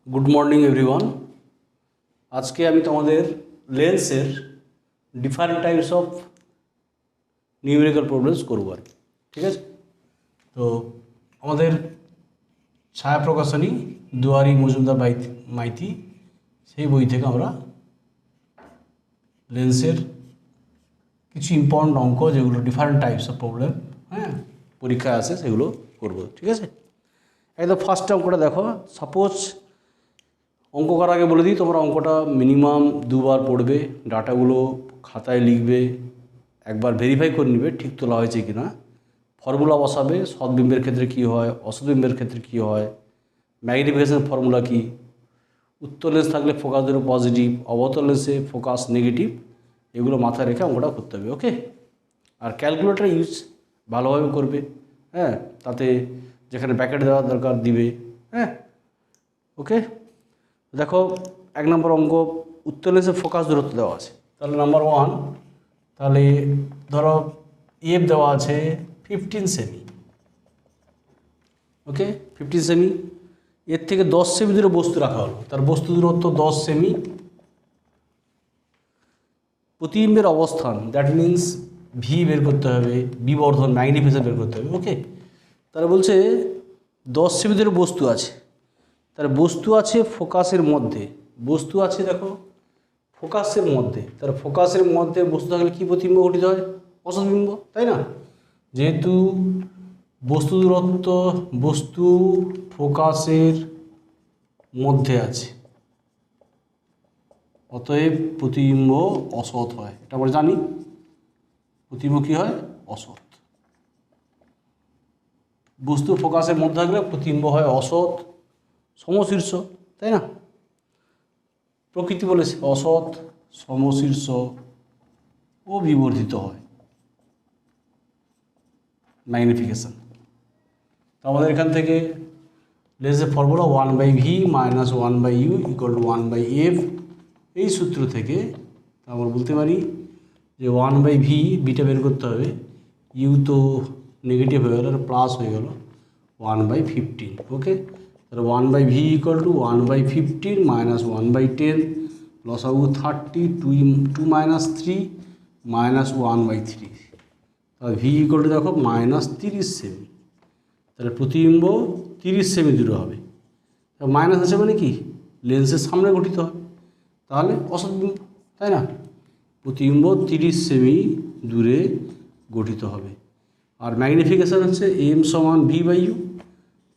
Good morning everyone. আজকে আমি তোমাদের লেন্সের different types of numerical problems করবো আর কি। ঠিক আছে, তো আমাদের ছায়া প্রকাশনী দুয়ারি মজুমদার মাইতি সেই বই থেকে আমরা লেন্সের কিছু ইম্পর্টেন্ট অঙ্ক যেগুলো ডিফারেন্ট টাইপস অফ প্রবলেম পরীক্ষায় আসে সেগুলো করবো। ঠিক আছে, একদম ফার্স্ট অঙ্কটা দেখো। সাপোজ অঙ্ক করার আগে বলে দিই, তোমরা অঙ্কটা মিনিমাম দুবার পড়বে, ডাটাগুলো খাতায় লিখবে, একবার ভেরিফাই করে নিবে ঠিক তোলা হয়েছে কি না, ফর্মুলা বসাবে, সৎবিম্বের ক্ষেত্রে কী হয়, অসৎবিম্বের ক্ষেত্রে কী হয়, ম্যাগনিফিকেশন ফর্মুলা কী, উত্তর লেন্স থাকলে ফোকাস ধরো পজিটিভ, অবতল লেন্সে ফোকাস নেগেটিভ, এগুলো মাথায় রেখে অঙ্কটা করতে হবে। ওকে, আর ক্যালকুলেটার ইউজ ভালোভাবে করবে, তাতে যেখানে ব্যাকেট দেওয়ার দরকার দিবে। ওকে, দেখো 1 নম্বর অঙ্ক, উত্তর লেন্সের ফোকাস দূরত্ব দেওয়া আছে। তাহলে নাম্বার 1, তাহলে ধরো এফ দেওয়া আছে 15 সেমি। ওকে, 15 সেমি, এর থেকে 10 সেমি দূরে বস্তু রাখা হলো, তার বস্তু দূরত্ব 10 সেমি। প্রতিবিম্বের অবস্থান, দ্যাট মিন্স ভি বের করতে হবে, বিবর্ধন ম্যাগনিফিকেশন বের করতে হবে। ওকে, তারা বলছে 10 সেমি দূরে বস্তু আছে, তার বস্তু আছে ফোকাসের মধ্যে, বস্তু আছে দেখো ফোকাসের মধ্যে, তার ফোকাসের মধ্যে বস্তু থাকলে কী প্রতিবিম্ব গঠিত হয়? অসৎবিম্ব, তাই না? যেহেতু বস্তু দূরত্ব, বস্তু ফোকাসের মধ্যে আছে, অতএব প্রতিবিম্ব অসৎ হয়। এটা আমরা জানি, প্রতিবিম্ব কী হয়? অসৎ। বস্তু ফোকাসের মধ্যে থাকলে প্রতিবিম্ব হয় অসৎ, সমশীর্ষ, তাই না? প্রকৃতি বলেছে অসৎ, সমশীর্ষ ও বিবর্ধিত হয় ম্যাগনিফিকেশন। তো আমাদের এখান থেকে লেন্সের ফর্মুলা 1/v - 1/u = 1/f। এই সূত্র থেকে আমরা বলতে পারি যে 1/v, বিটা বের করতে হবে, ইউ তো নেগেটিভ হয়ে গেল, প্লাস হয়ে গেল 1/15। ওকে, তাহলে 1/v = 1/15 - 1/10, লসাগু 30, 2 - 3 - 1/3। তাহলে ভি = দেখো -30 সেমি, তাহলে প্রতিবিম্ব 30 সেমি দূরে হবে। মাইনাস আছে মানে কি? লেন্সের সামনে গঠিত হয়, তাহলে অসৎবিম্ব, তাই না? প্রতিবিম্ব 30 সেমি দূরে গঠিত হবে। আর ম্যাগনিফিকেশান হচ্ছে m = v/u,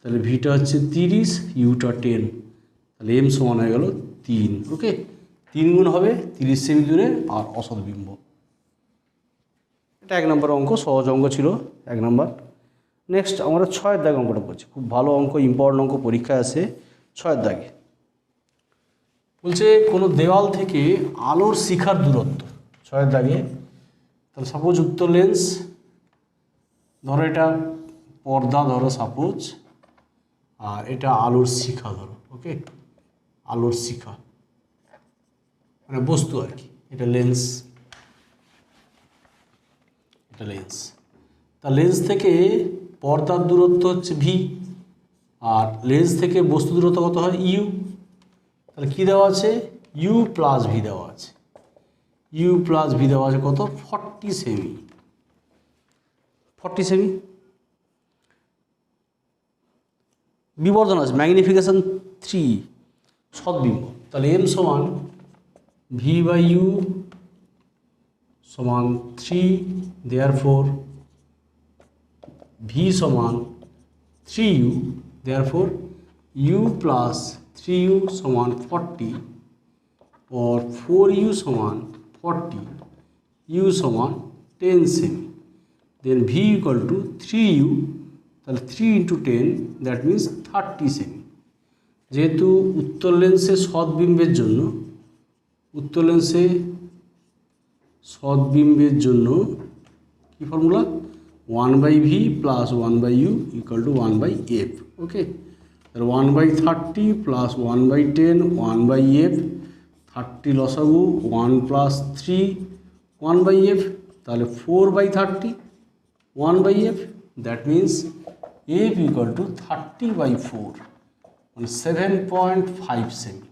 তাহলে ভিটা হচ্ছে 30, ইউটা 10, তাহলে m সমান হয়ে গেল 3। ওকে, 3 গুণ হবে 30 সেমি দূরে আর অসৎবিম্ব। এটা 1 নম্বর অঙ্ক, সহজ অঙ্ক ছিল 1 নম্বর। নেক্সট আমরা 6 দাগে অঙ্কটা করছি, খুব ভালো অঙ্ক, ইম্পর্টেন্ট অঙ্ক, পরীক্ষায় আসে 6 দাগে। বলছে কোনো দেওয়াল থেকে আলোর শিখার দূরত্ব 6 দাগে। তাহলে সাপোজ উত্তর লেন্স ধরো, এটা পর্দা ধরো সাপোজ, আর এটা আলোর শিখা ধরো। ওকে, আলোর শিখা মানে বস্তু আর কি, এটা লেন্স, এটা লেন্স। তা লেন্স থেকে পর্দার দূরত্ব হচ্ছে ভি, আর লেন্স থেকে বস্তু দূরত্ব কত হয়? ইউ। তাহলে কী দেওয়া আছে? ইউ প্লাস ভি দেওয়া আছে, ইউ প্লাস ভি দেওয়া আছে কত? 40 সেমি, 40 সেমি। বিবর্ধন আছে, ম্যাগনিফিকেশান 3, সৎবিম্ব। তাহলে m = v/u = 3, therefore v = 3u, therefore u plus 3u = 40, or 4u = 40, u = 10 semi. then v = 3u, তাহলে 3 × 10, দ্যাট মিন্স 30 সেমি। যেহেতু উত্তর লেন্সে সৎবিম্বের জন্য, উত্তর লেন্সে সৎবিম্বের জন্য কী ফর্মুলা? 1/v + 1/u = 1/f। ওকে, তাহলে 1/30 + 1/10, 1/f, 30 লসাগু, 1 + 3, 1/f, তাহলে 4/30, 1/f, দ্যাট মিন্স f = 30/4। মানে 7.5 সেমি।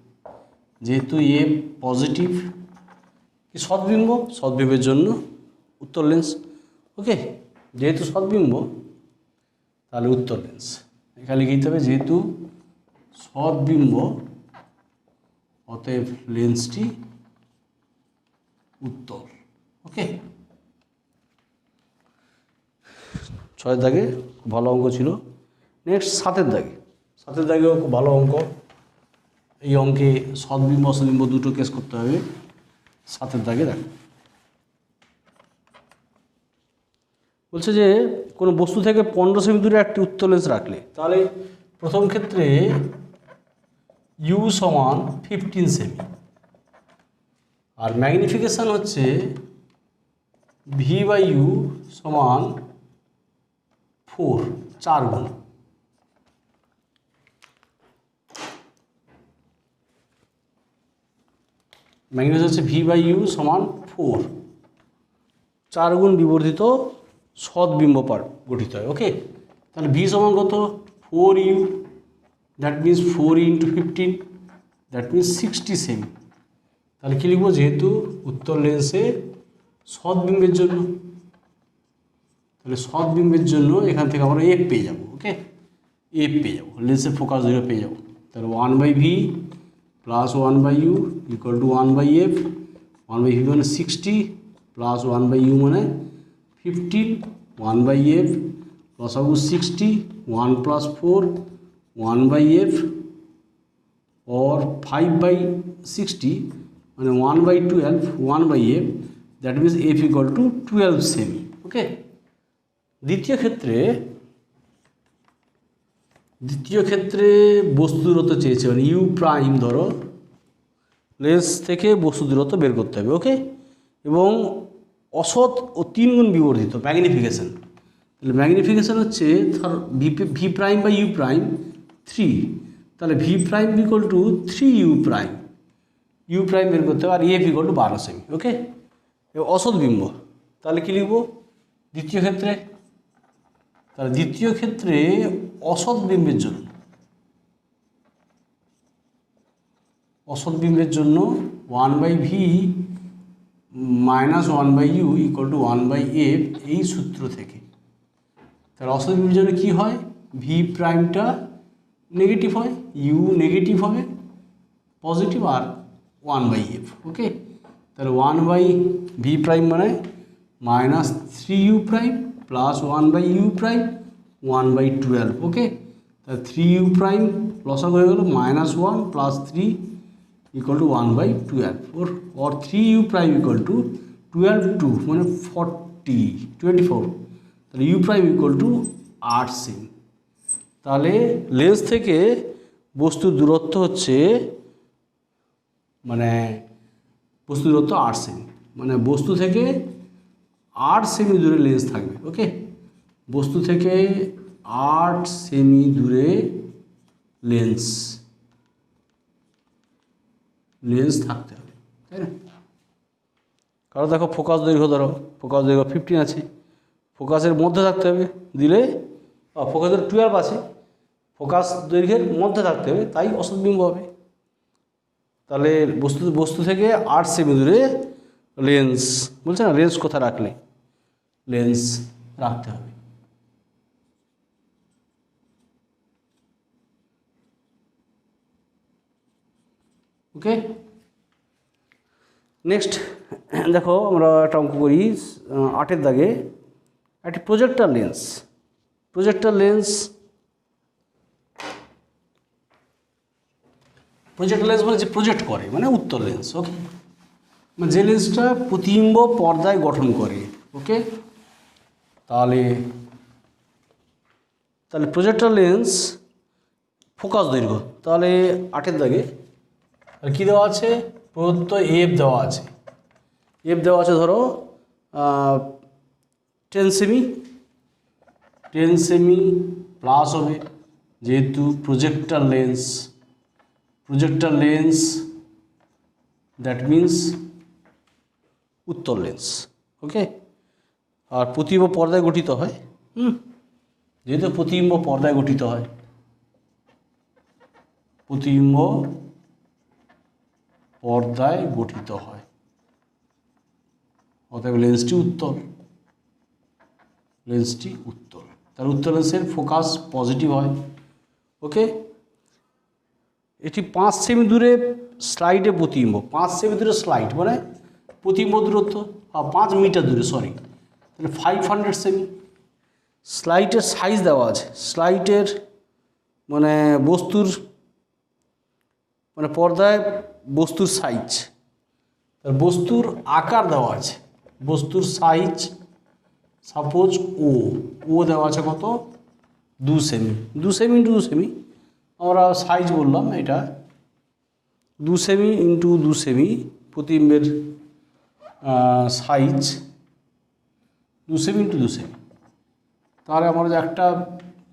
যেহেতু এ পজিটিভ, কি সদ্বিম্ব, সদ্বিম্বের জন্য উত্তর লেন্স। ওকে, যেহেতু সদ্বিম্ব তাহলে উত্তর লেন্স। এখানে লিখে দিতে হবে যেহেতু সদ্বিম্ব অতএব লেন্সটি উত্তর। ওকে, 6 দাগে খুব ভালো অঙ্ক ছিল। নেক্সট 7 দাগে, 7 দাগেও খুব ভালো অঙ্ক। এই অঙ্কে সদ্বিম্ব অসদ্বিম্ব দুটো কেস করতে হবে। 7 দাগে দেখ, বলছে যে কোনো বস্তু থেকে 15 সেমি দূরে একটি উত্তর লেন্স রাখলে, তাহলে প্রথম ক্ষেত্রে ইউ সমান 15 সেমি, আর ম্যাগনিফিকেশান হচ্ছে ভি বাই ইউ সমান 4 গুণ। ম্যাগনিফিকেশান হচ্ছে ভি বাই ইউ সমান 4 গুণ বিবর্ধিত সদ্বিম্ব পার গঠিত হয়। ওকে, তাহলে ভি সমান কত? 4 U, that means 4 into 15, that means 60 সেমি। তাহলে কী লিখবো? যেহেতু উত্তর লেন্সে সদ্বিম্বের জন্য, তাহলে সদ্বিম্বের জন্য এখান থেকে আমরা এফ পেয়ে যাবো। ওকে, এফ পেয়ে যাবো, লেন্সের ফোকাস দৈর্ঘ্য পেয়ে যাবো। তাহলে 1/v plus 1/u equal to 1/f। 1/v মানে 60 প্লাস 1/u মানে 15, 1/f লসাগু 60, 1 প্লাস 4 1/f or 5/60 মানে 1/12 1/f, that means f equal to 12 সেমি। ওকে, দ্বিতীয় ক্ষেত্রে বস্তু দূরত্ব চেয়েছে, মানে ইউ প্রাইম ধরো, লেন্স থেকে বস্তু দূরত্ব বের করতে হবে। ওকে, এবং অসৎ ও 3 গুণ বিবর্ধিত ম্যাগনিফিকেশান। তাহলে ম্যাগনিফিকেশান হচ্ছে ধর V prime by U prime 3, তাহলে V prime equal to 3 U prime, U prime বের করতে হবে, আর এফ ইকুয়াল টু 12 সেমি। ওকে, অসৎ বিম্ব। তাহলে কী লিখব দ্বিতীয় ক্ষেত্রে? তাহলে দ্বিতীয় ক্ষেত্রে অসৎ বিম্বের জন্য 1/v minus 1/u equal to 1/f, এই সূত্র থেকে। তাহলে অসৎ বিম্বের জন্য কী হয়? ভি প্রাইমটা নেগেটিভ হয়, ইউ নেগেটিভ হবে, পজিটিভ, আর 1/f। ওকে, তাহলে 1/v প্রাইম মানে minus 3u prime plus 1/u prime 1/12। ওকে, তাহলে 3u প্রাইম লসাগু হয়ে গেল -1 plus 3 equal to 1/12, or 3u prime equal to 12 2 মানে 24, তাহলে you prime equal two 8 semi. তাহলে লেন্স থেকে বস্তুর দূরত্ব হচ্ছে, মানে বস্তু দূরত্ব 8 সেমি, মানে বস্তু থেকে 8 সেমি দূরে লেন্স থাকবে। ওকে, বস্তু থেকে 8 সেমি দূরে লেন্স থাকতে হবে, তাই না? কারণ দেখো ফোকাস দৈর্ঘ্য, ধরো ফোকাস দৈর্ঘ্য 15 আছে, ফোকাসের মধ্যে থাকতে হবে, দিলে ফোকাস দৈর্ঘ্য 12 আছে, ফোকাস দৈর্ঘ্যের মধ্যে থাকতে হবে, তাই অসৎ বিম্ব হবে। তাহলে বস্তু থেকে 8 সেমি দূরে লেন্স, বলছে না লেন্স কোথায় রাখলে, লেন্স রাখতে হবে। ওকে, নেক্সট দেখো আমরা একটা অঙ্ক করি 8 দাগে। একটি প্রজেক্টর লেন্স মানে যে প্রজেক্ট করে, মানে উত্তর লেন্স। ওকে, মানে যে লেন্সটা প্রতিবিম্ব পর্দায় গঠন করে। ওকে, তাহলে প্রজেক্টর লেন্স ফোকাস দৈর্ঘ্য, তাহলে 8 দাগে আর কী দেওয়া আছে? প্রদত্ত এফ দেওয়া আছে, ধরো 10 সেমি প্লাস হবে, যেহেতু প্রজেক্টর লেন্স দ্যাট মিন্স উত্তর লেন্স। ওকে, আর প্রতিবিম্ব পর্দায় গঠিত হয়, যেহেতু প্রতিবিম্ব পর্দায় গঠিত হয়, প্রতিবিম্ব পর্দায় গঠিত হয়। অতএব লেন্সটি উত্তল, লেন্সটি উত্তল। তার উত্তল লেন্সের ফোকাস পজিটিভ হয়। ওকে, এটি 5 সেমি দূরে স্লাইডে প্রতিবিম্ব, 5 সেমি দূরে স্লাইড মানে প্রতিবিম্ব দূরত্ব, 5 মিটার দূরে, সরি, তাহলে 500 সেমি। স্লাইটের সাইজ দেওয়া আছে, স্লাইটের মানে বস্তুর মানে পর্দায় বস্তুর সাইজ, তার বস্তুর আকার দেওয়া আছে, বস্তুর সাইজ সাপোজ ও দেওয়া আছে কত, 2 সেমি, 2 সেমি ইন্টু 2 সেমি, আমরা সাইজ বললাম এটা 2 সেমি ইন্টু 2 সেমি, প্রতিবিম্বের সাইজ 2 সেমি ইন্টু 2 সেমি। তাহলে আমরা যে একটা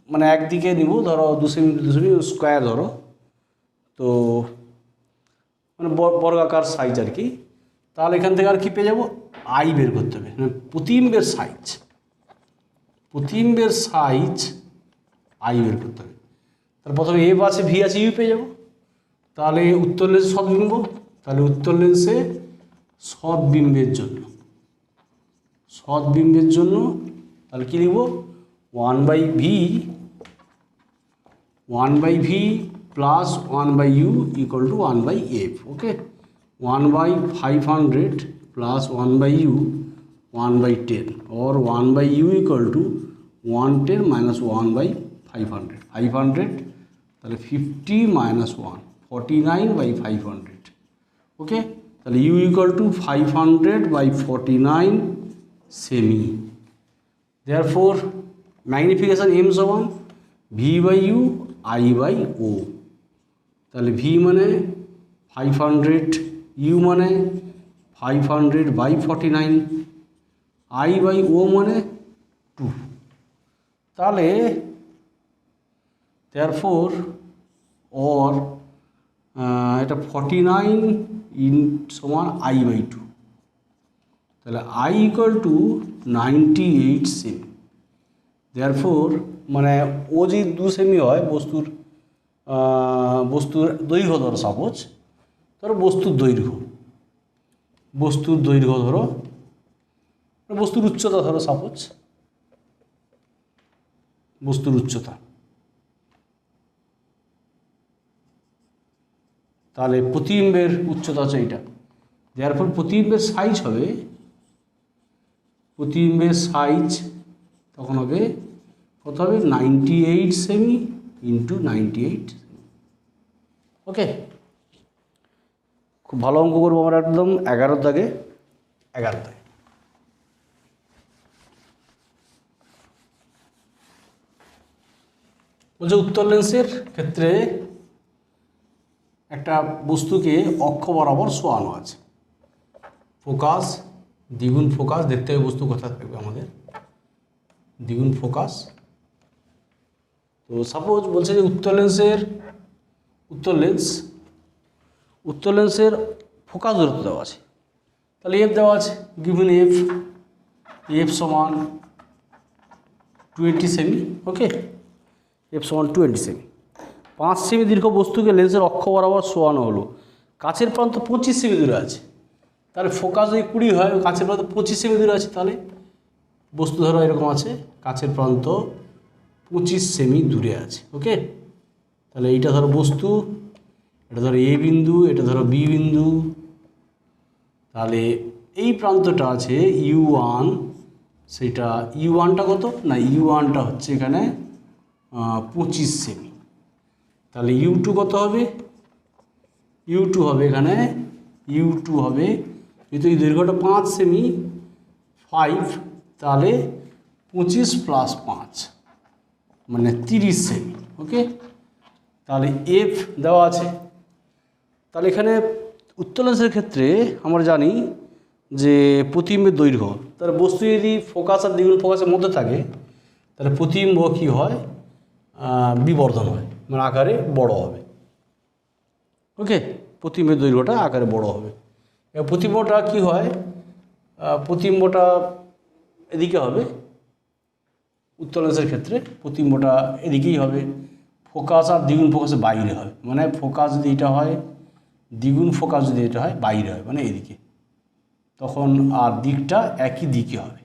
মানে একদিকে নিব, ধরো 2 সেমি ইন্টু 2 সেমি স্কোয়ার ধরো, তো মানে বর্গাকার সাইজ আর কি। তাহলে এখান থেকে আর কি পেয়ে যাব, আই বের করতে হবে, মানে প্রতিবিম্বের সাইজ, প্রতিবিম্বের সাইজ আই বের করতে হবে। তাহলে প্রথমে এফ আছে, ভি আছে, ইউ পেয়ে যাব। তাহলে উত্তর লেন্সে সদবিম্ব, তাহলে উত্তর লেন্সে সদবিম্বের জন্য, সদবিম্বের জন্য তাহলে কী লিখব, 1/v plus 1/u equal to 1/f। Okay, 1/500 plus 1/u 1/10 or 1/u equal to 110 minus 1/500, 500 তাহলে 50 মাইনাস 1 49/500। ওকে, তাহলে u equal to 500/49 semi. Therefore magnification m সমান v/u i/o। তাহলে v মানে 500, u মানে 500/49, i/o মানে 2। তাহলে দেয়ারফোর অর এটা 49 সমান i/2, তাহলে i equal to 98 semi. Therefore মানে ও যদি 2 সেমি হয়, বস্তুর দৈর্ঘ্য ধরো, সাপোজ ধরো বস্তুর দৈর্ঘ্য ধরো, বস্তুর উচ্চতা ধরো, সাপোজ বস্তুর উচ্চতা, তাহলে প্রতিবিম্বের উচ্চতা হচ্ছে এইটা। দেয়ারফর প্রতিবিম্বের সাইজ হবে, প্রতিবিম্বের সাইজ তখন হবে কত হবে, 98 সেমি ইন্টু 98 সেমি। ওকে, খুব ভালো অঙ্ক করবো আমরা একদম 11 দাগে। বলছে উত্তর লেন্সের ক্ষেত্রে একটা বস্তুকে অক্ষ বরাবর শোয়ানো আছে, ফোকাস, দ্বিগুণ ফোকাস, দেখতে হবে বস্তু কোথায় থাকবে আমাদের, দ্বিগুণ ফোকাস। তো সাপোজ বলছে যে উত্তর লেন্সের ফোকাস দূরত্ব দেওয়া আছে, তাহলে এফ দেওয়া আছে, গিভেন এফ সমান 20 সেমি। ওকে, এফ সমান 20 সেমি। 5 সেমি দীর্ঘ বস্তুকে লেন্সের অক্ষ বরাবর শোয়ানো হলো, কাছের প্রান্ত 25 সেমি দূরে আছে। তাহলে ফোকাস যদি 20 হয়, কাছের প্রান্ত 25 সেমি দূরে আছে, তাহলে বস্তু ধরো এরকম আছে, কাছের প্রান্ত 25 সেমি দূরে আছে। ওকে, তাহলে এইটা ধরো বস্তু, এটা ধরো এ বিন্দু, এটা ধরো বি বিন্দু, তাহলে এই প্রান্তটা আছে u1, সেটা u1টা কত না, u1টা হচ্ছে এখানে 25 সেমি। তাহলে u2 কত হবে, u2 হবে এখানে, u2 হবে যেহেতু এই দৈর্ঘ্যটা 5 সেমি, 5, তাহলে 25 প্লাস 5 মানে 30 সেমি। ওকে, তাহলে এফ দেওয়া আছে। তাহলে এখানে উত্তর লেন্সের ক্ষেত্রে আমরা জানি যে প্রতিবিম্বের দৈর্ঘ্য, তাহলে বস্তু যদি ফোকাস আর দ্বিগুণ ফোকাসের মধ্যে থাকে, তাহলে প্রতিবিম্ব কী হয়, বিবর্ধন হয়, মানে আকারে বড় হবে। ওকে, প্রতিবিম্বের দৈর্ঘ্যটা আকারে বড় হবে। এবার প্রতিবিম্বটা কী হয়, প্রতিবিম্বটা এদিকে হবে, উত্তর লেন্সের ক্ষেত্রে প্রতিবিম্বটা এদিকেই হবে, ফোকাস আর দ্বিগুণ ফোকাসের বাইরে হয়, মানে ফোকাস যদি এটা হয়, দ্বিগুণ ফোকাস যদি এটা হয়, বাইরে হয় মানে এদিকে, তখন আর দিকটা একই দিকে হবে,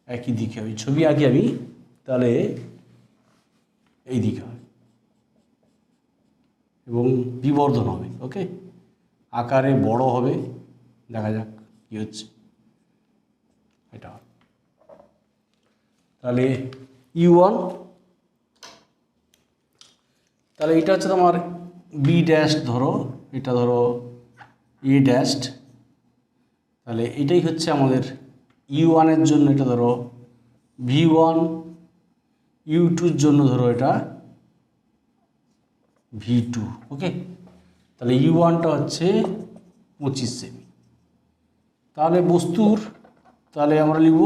একই দিকে হবে। ছবি আঁকি আমি, তাহলে এই দিকে হবে এবং বিবর্ধন হবে। ওকে, আকারে বড় হবে, দেখা যাক কী হচ্ছে। এটা তাহলে U1, তাহলে এটা হচ্ছে তোমার বি ড্যাশ, ধরো এটা ধরো এ ড্যাশ, তাহলে এটাই হচ্ছে আমাদের U1-এর জন্য, এটা ধরো V1, U2-র জন্য ধরো এটা V2। ওকে, তাহলে U1টা হচ্ছে 25 সেমি। তাহলে বস্তুর, তাহলে আমরা লিখব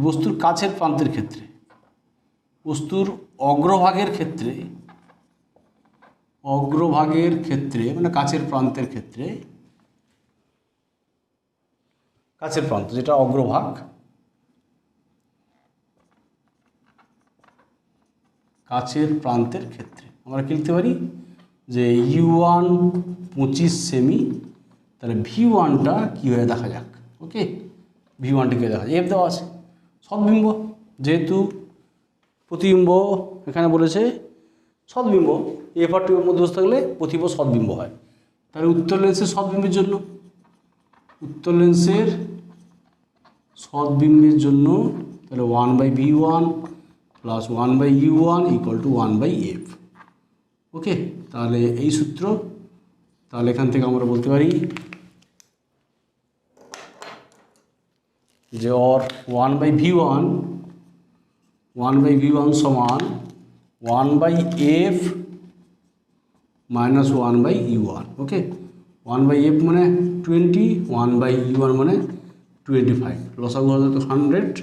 বস্তুর কাছের প্রান্তের ক্ষেত্রে, বস্তুর অগ্রভাগের ক্ষেত্রে, অগ্রভাগের ক্ষেত্রে মানে কাছের প্রান্তের ক্ষেত্রে, কাছের প্রান্ত যেটা অগ্রভাগ, কাছের প্রান্তের ক্ষেত্রে আমরা কি লিখতে পারি যে U1 25 সেমি, তাহলে V1টা কী হয়ে দেখা যাক। ওকে, V1টা কী দেখা যায়, এফ দেওয়া আছে, সদ্বিম্ব, যেহেতু প্রতিবিম্ব এখানে বলেছে সদ্বিম্ব, এফ আর টির মধ্যে বসে থাকলে প্রতিবিম্ব সদ্বিম্ব হয়। তাহলে উত্তর লেন্সের সদ্বিম্বের জন্য, উত্তর লেন্সের সদ্বিম্বের জন্য তাহলে 1/V1 plus 1/U1 equal to 1/F। ওকে, তাহলে এই সূত্র, তাহলে এখান থেকে আমরা বলতে পারি যে ওর 1/V1 সমান 1/F মাইনাস 1/U1। ওকে, 1/F মানে 20, 1/U1 মানে 25, লসাগু হলো তো 100,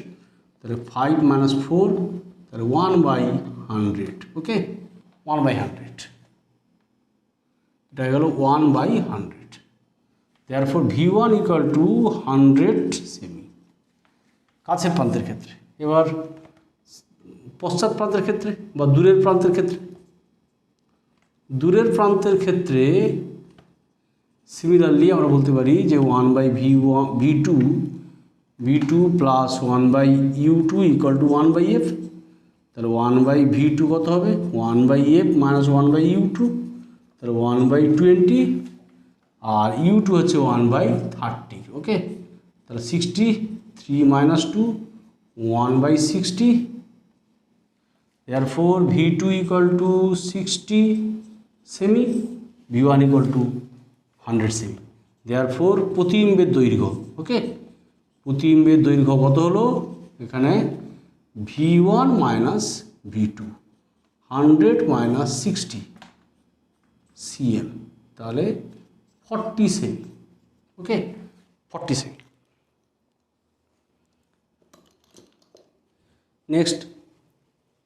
তাহলে 5 মাইনাস 4, তাহলে 1/100। ওকে, 1/100, এটা গেল 1/100। therefore V1 equal to 100 semi কাছের প্রান্তের ক্ষেত্রে। এবার পশ্চাৎ প্রান্তের ক্ষেত্রে বা দূরের প্রান্তের ক্ষেত্রে, দূরের প্রান্তের ক্ষেত্রে সিমিলারলি আমরা বলতে পারি যে 1/V2 plus 1/U2 equal to 1/F। তাহলে 1/V2 কত হবে, 1/F মাইনাস 1/U2, তাহলে 1/20, আর U2 হচ্ছে 1/30। ওকে, তাহলে 60, 3 minus 2, 1/60। therefore V2 equal to 60 semi, V1 equal to 100 semi. therefore প্রতিবিম্বের দৈর্ঘ্য, ওকে, প্রতিবিম্বের দৈর্ঘ্য কত হলো এখানে V1 minus V2, 100 minus 60 cm, তাহলে 40 সেমি। ওকে, 40 সেমি। নেক্সট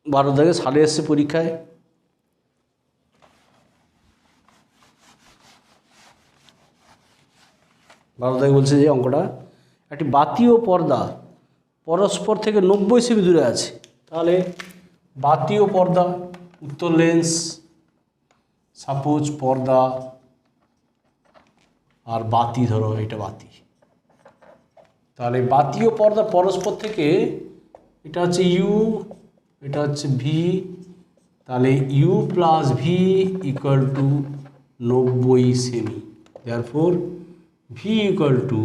12 দাগে সালে এসছে পরীক্ষায়, 12 দাগে বলছে যে অঙ্কটা, একটি বাতি ও পর্দা পরস্পর থেকে 90 সেমি দূরে আছে। তাহলে বাতি ও পর্দা, উত্তর লেন্স, সাপোজ পর্দা আর বাতি, ধরো এটা বাতি, তাহলে বাতি ও পর্দা পরস্পর থেকে, এটা হচ্ছে ইউ, এটা হচ্ছে ভি, তাহলে u plus v equal to 90 সেমি। Therefore v equal to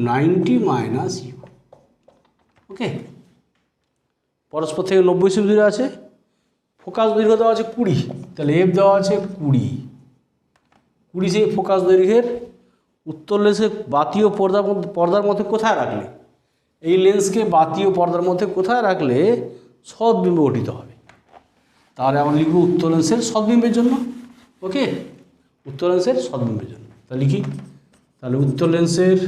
90 minus u. Okay, পরস্পর থেকে 90 সেমি দূরে আছে, ফোকাস দৈর্ঘ্য দেওয়া আছে 20, তাহলে এফ দেওয়া আছে 20 সেই ফোকাস দৈর্ঘ্যের উত্তর লেন্সকে বাতি ও পর্দার মধ্যে কোথায় রাখলে, এই লেন্সকে বাতি ও পর্দার মধ্যে কোথায় রাখলে সদ্বিম্ব গঠিত হবে। তাহলে আমরা লিখব উত্তর লেন্সের সদ্বিম্বের জন্য। ওকে, উত্তর লেন্সের সদ্বিম্বের জন্য তাহলে লিখি, তাহলে উত্তর লেন্সের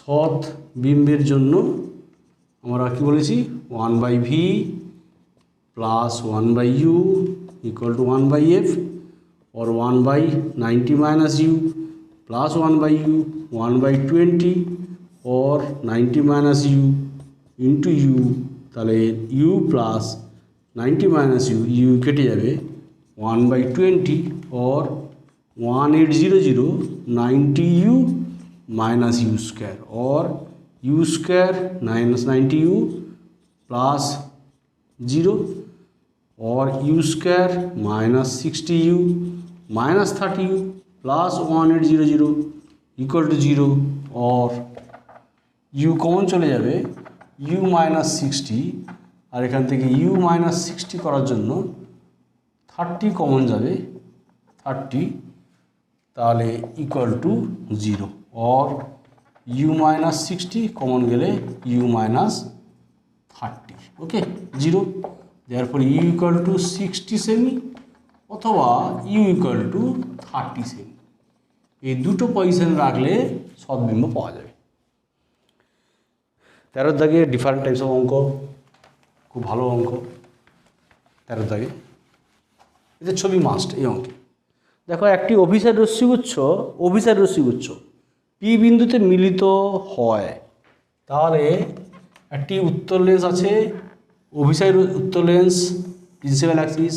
সদ্বিম্বের জন্য আমরা কি বলেছি, 1/V plus 1/U equal to 1/F or 1/90 minus U plus 1/U, 1/20 or 90 minus U into U, তাহলে U plus 90 minus U, U কেটে যাবে 1/20 or 1800 90u minus u square or u square minus 90u plus 0 or u square minus 60u minus 30u plus 1800 equal to 0 or u common চলে যাবে u minus 60 আর এখান থেকে u minus 60 করার জন্য 30 common যাবে 30 তাহলে equal to 0 or u minus 60 common গেলে u minus 30 okay 0 therefore u equal to 60 semi অথবা u equal to 30 সেমি এই দুটো পজিশন রাখলে সদবিম্ব পাওয়া যাবে 13 দাগে ডিফারেন্ট টাইপস অফ অঙ্ক খুব ভালো অঙ্ক 13 দাগে এতে ছবি মাস্ট এই অঙ্কে দেখো একটি অভিসারী রশ্মিগুচ্ছ পি বিন্দুতে মিলিত হয় তাহলে একটি উত্তর লেন্স আছে অভিসারী উত্তর লেন্স প্রিন্সিপাল অ্যাক্সিস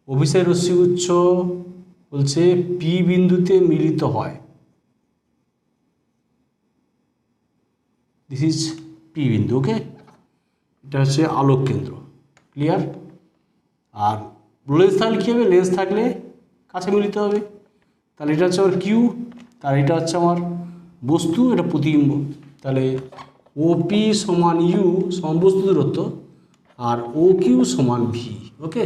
অভিসারী রশ্মিগুচ্ছ বলছে পি বিন্দুতে মিলিত হয় দিস ইজ পি বিন্দু ওকে এটা হচ্ছে আলোক কেন্দ্র ক্লিয়ার আর লেন্স থাকলে কী হবে লেন্স থাকলে কাছে মিলিত হবে তাহলে এটা হচ্ছে আমার কিউ তার এটা হচ্ছে আমার বস্তু এটা প্রতিবিম্ব তাহলে ওপি সমান ইউ সমান বস্তু দূরত্ব আর ও কিউ সমান ভি ওকে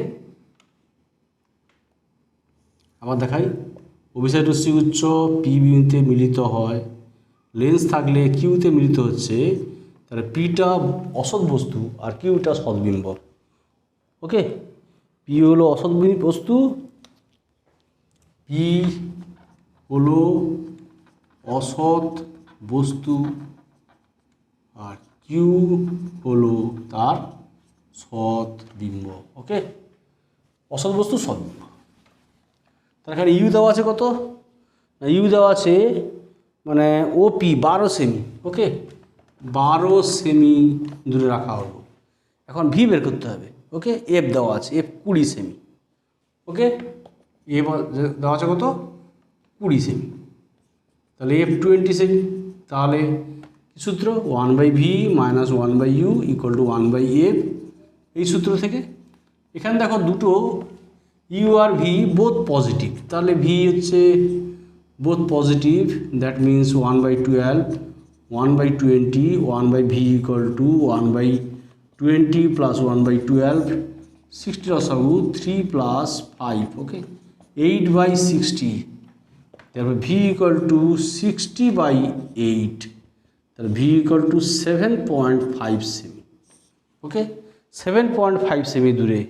আবার দেখাই অভিসারী রশ্মিগুচ্ছ পি বিন্দুতে মিলিত হয় লেন্স থাকলে কিউতে মিলিত হচ্ছে তাহলে পিটা অসৎ বস্তু আর কিউটা সদ্বিম্ব ওকে পি হলো অসৎ বস্তু পি হলো অসৎ বস্তু আর কিউ হলো তার সৎ বিম্ব ওকে অসৎ বস্তু সদ্বিম্ব তার এখানে ইউ দেওয়া আছে কত ইউ দেওয়া আছে মানে ওপি 12 সেমি ওকে 12 সেমি দূরে রাখা হলো এখন ভি বের করতে হবে ওকে এফ দেওয়া আছে এফ 20 সেমি ওকে এফ দেওয়া আছে কত 20 সেমি তাহলে এফ 20 সেমি তাহলে সূত্র 1/v minus 1/u equal to 1/f এই সূত্র থেকে এখানে দেখো দুটো ইউ আর ভি বোথ পজিটিভ তাহলে ভি হচ্ছে both positive that means 1/12 1/20 1/v equal to 1/20 plus 1/12 60 লসাগু 3 প্লাস 5 ওকে 8/60 তারপর ভি ইকুয়াল টু 60/8 তাহলে ভি ইকুয়াল টু 7.5 সেমি ওকে 7.5 সেমি দূরে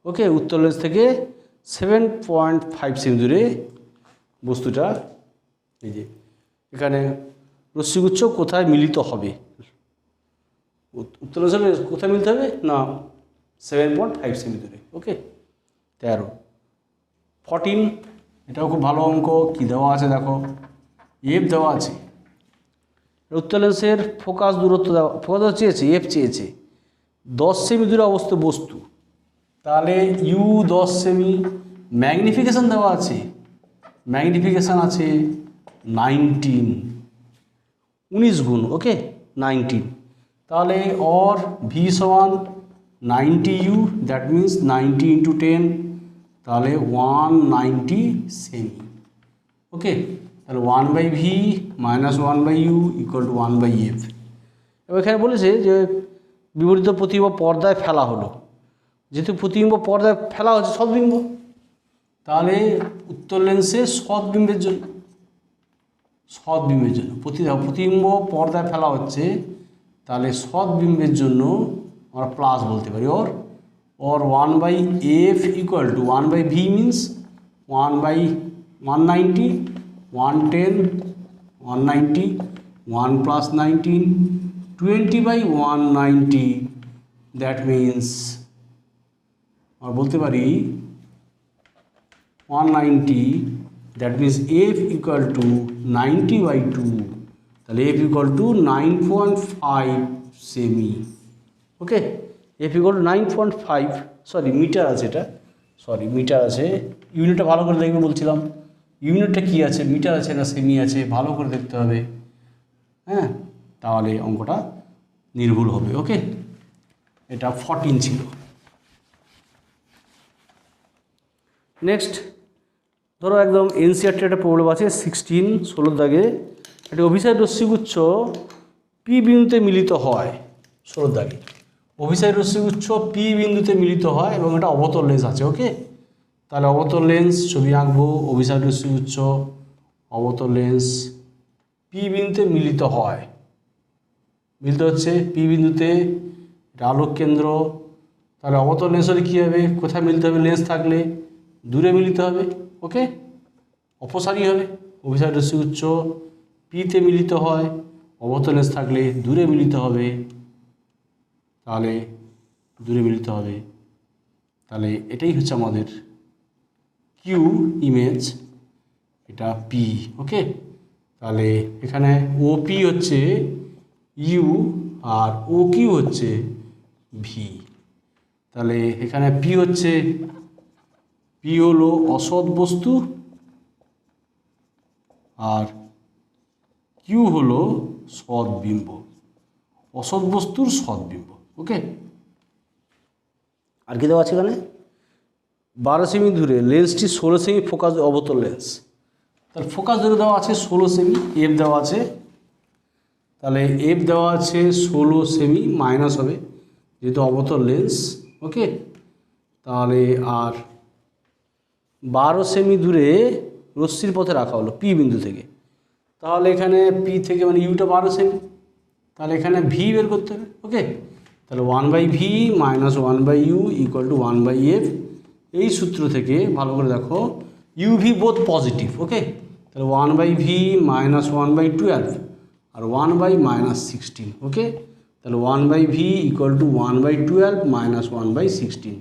ওকে উত্তর লেন্স থেকে 7.5 সেমি দূরে বস্তুটা এই যে এখানে রশ্মিগুচ্ছ কোথায় মিলিত হবে উত্তর লেন্সের কোথায় মিলতে হবে না 7.5 সেমি দূরে ওকে 13 14 এটাও খুব ভালো অঙ্ক কী দেওয়া আছে দেখো এফ দেওয়া আছে উত্তর লেন্সের ফোকাস দূরত্ব দেওয়া ফোকাস চেয়েছে এফ চেয়েছে 10 সেমি দূরে অবস্থিত বস্তু তাহলে ইউ 10 সেমি ম্যাগনিফিকেশান দেওয়া আছে ম্যাগনিফিকেশান আছে 19 গুণ ওকে 19 তাহলে অর ভি সমান 90u দ্যাট মিন্স 90 ইন্টু 10 তাহলে 190 সেমি ওকে তাহলে 1/v minus 1/u equal to 1/f এবার এখানে বলেছে যে বিপরীত প্রতিবিম্ব পর্দায় ফেলা হলো যেহেতু প্রতিবিম্ব পর্দায় ফেলা হচ্ছে সদ্বিম্ব তাহলে উত্তর লেন্সে সদ্বিম্বের জন্য প্রতিবিম্ব পর্দায় ফেলা হচ্ছে তাহলে সদ্বিম্বের জন্য আমরা প্লাস বলতে পারি or 1/f equal to 1/v means 1/190 110 190 1 plus 19 20/190 that means আমরা বলতে পারি 190 that means f equal to 90/2 তাহলে f equal to 9.5 সেমি okay F equal to 9.5, sorry metre আছে, এটা সরি মিটার আছে, ইউনিটটা ভালো করে দেখবে বলছিলাম, ইউনিটটা কী আছে, মিটার আছে না সেমি আছে, ভালো করে দেখতে হবে, হ্যাঁ, তাহলে অঙ্কটা নির্ভুল হবে। ওকে, এটা 14 ছিল। নেক্সট ধরো একদম এনসিআরটি একটা প্রবলেম আছে 16, 16 দাগে একটা অভিসারী রশ্মিগুচ্ছ পি বিন্দুতে মিলিত হয়। 16 দাগে অভিসারী রশ্মিগুচ্ছ পি বিন্দুতে মিলিত হয় এবং এটা অবতল লেন্স আছে। ওকে, তাহলে অবতল লেন্স ছবি আঁকবো, অভিসারী রশ্মিগুচ্ছ অবতল লেন্স পি বিন্দুতে মিলিত হয়, মিলিত হচ্ছে পি বিন্দুতে, এটা আলোক কেন্দ্র। তাহলে অবতল লেন্স হলে কী হবে, কোথায় মিলতে হবে, লেন্স থাকলে দূরে মিলিত হবে। ওকে, অপসারী হবে, অভিসারী রশ্মিগুচ্ছ পিতে মিলিত হয়, অবতল লেন্স থাকলে দূরে মিলিত হবে, তাহলে দূরে মিলিত হবে। তাহলে এটাই হচ্ছে আমাদের কিউ ইমেজ, এটা পি। ওকে, তাহলে এখানে ওপি হচ্ছে ইউ আর ও কিউ হচ্ছে ভি। তাহলে এখানে পি হচ্ছে, পি হলো অসৎ বস্তু আর কিউ হলো সদ্বিম্ব, অসৎ বস্তুর সদ্বিম্ব। ওকে, আর কি দেওয়া আছে এখানে, 12 সেমি দূরে লেন্সটি 16 সেমি ফোকাস অবতল লেন্স, তাহলে ফোকাস দূরে দেওয়া আছে 16 সেমি, এফ দেওয়া আছে, তাহলে এফ দেওয়া আছে 16 সেমি, মাইনাস হবে যেহেতু অবতল লেন্স। ওকে, তাহলে আর 12 সেমি দূরে রশ্মির পথে রাখা হলো পি বিন্দু থেকে, তাহলে এখানে পি থেকে মানে ইউটা 12 সেমি, তাহলে এখানে ভি বের করতে হবে। ওকে, তাহলে 1/v minus 1/u equal to 1/f, এই সূত্র থেকে ভালো করে দেখো ইউভি বোথ পজিটিভ। ওকে, তাহলে 1/v মাইনাস 1/12 আর 1/-16। ওকে, তাহলে 1/v ইকুয়াল টু 1/12 মাইনাস 1/16,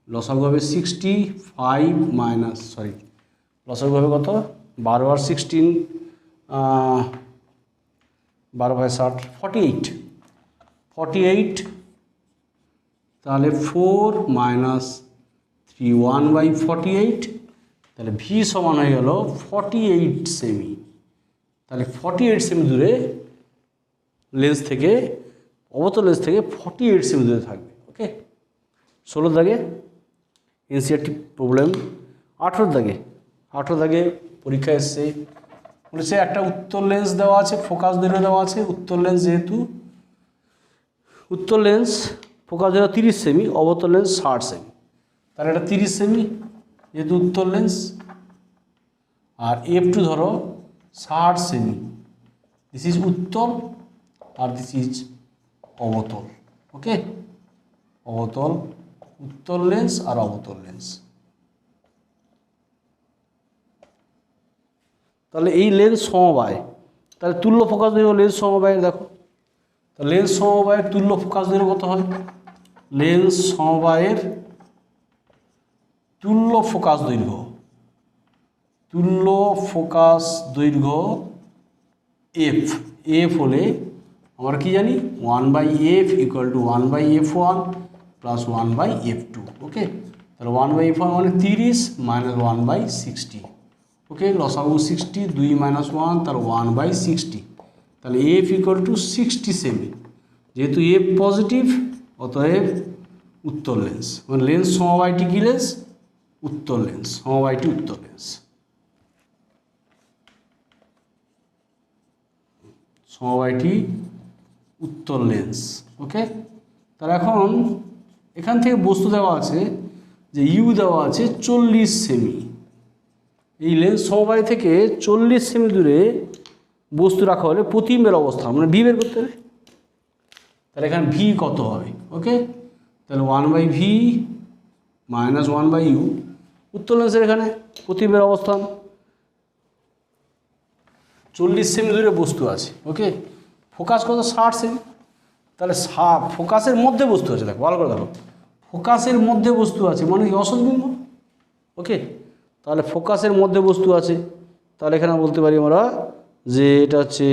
লসাগু হবে 65 মাইনাস, সরি লসাগু হবে কত, 12 আর 16, 12/60, 48, তাহলে 4 মাইনাস 3 1/48, তাহলে ভি সমান হয়ে গেল 48 সেমি। তাহলে 48 সেমি দূরে লেন্স থেকে, অবতল লেন্স থেকে 48 সেমি দূরে থাকবে। ওকে, 16 দাগে এনসিআরটি প্রবলেম। 18 দাগে পরীক্ষা এসছে, বলেছে একটা উত্তর লেন্স দেওয়া আছে, ফোকাস দৈর্ঘ্য দেওয়া আছে, উত্তর লেন্স যেহেতু উত্তর লেন্স ফোকাস দৈর্ঘ্য 30 সেমি, অবতল লেন্স 60 সেমি, তাহলে এটা 30 সেমি যেহেতু উত্তর লেন্স, আর F2 ধরো 60 সেমি, দিস ইজ উত্তল আর দিস ইজ অবতল। ওকে, অবতল, উত্তল লেন্স আর অবতল লেন্স। তাহলে এই লেন্স সমবায়, তাহলে তুল্য ফোকাস দৈর্ঘ্য লেন্স সমবায়ের দেখো, তাহলে লেন্স সমবায়ের তুল্য ফোকাস দৈর্ঘ্য কত হয়, লেন্স সমবায়ের তুল্য ফোকাস দৈর্ঘ্য, তুল্য ফোকাস দৈর্ঘ্য এফ, এফ হলে আমরা কি জানি 1/f equal to 1/f1 plus 1/f2। ওকে, তাহলে 1/f1 মানে 30 মাইনাস 1/60। ওকে, লসাগু 60, 2 মাইনাস 1 তার 1/60, তাহলে এফ ইকুয়াল টু 60 সেমি, যেহেতু এফ পজিটিভ অতএব উত্তর লেন্স, মানে লেন্স সমবায়টি কি লেন্স, উত্তর লেন্স, সমবায়টি উত্তর লেন্স, সমবায়টি উত্তর লেন্স। ওকে, তার এখন এখান থেকে বস্তু দেওয়া আছে যে ইউ দেওয়া আছে 40 সেমি, এই লেন্স সমবায় থেকে 40 সেমি দূরে বস্তু রাখা হলে প্রতিবিম্বের অবস্থান মানে ভি বের করতে হবে, তাহলে এখানে ভি কত হবে। ওকে, তাহলে 1/v মাইনাস 1/u, উত্তর লেন্সের এখানে প্রতিবিম্বের অবস্থান 40 সেমি দূরে বস্তু আছে। ওকে, ফোকাস কত 60 সেমি, তাহলে ফোকাসের মধ্যে বস্তু আছে, দেখো ভালো করে দেখো, ফোকাসের মধ্যে বস্তু আছে মানে কি অসৎ বিম্ব। ওকে, তাহলে ফোকাসের মধ্যে বস্তু আছে, তাহলে এখানে বলতে পারি আমরা যে এটা হচ্ছে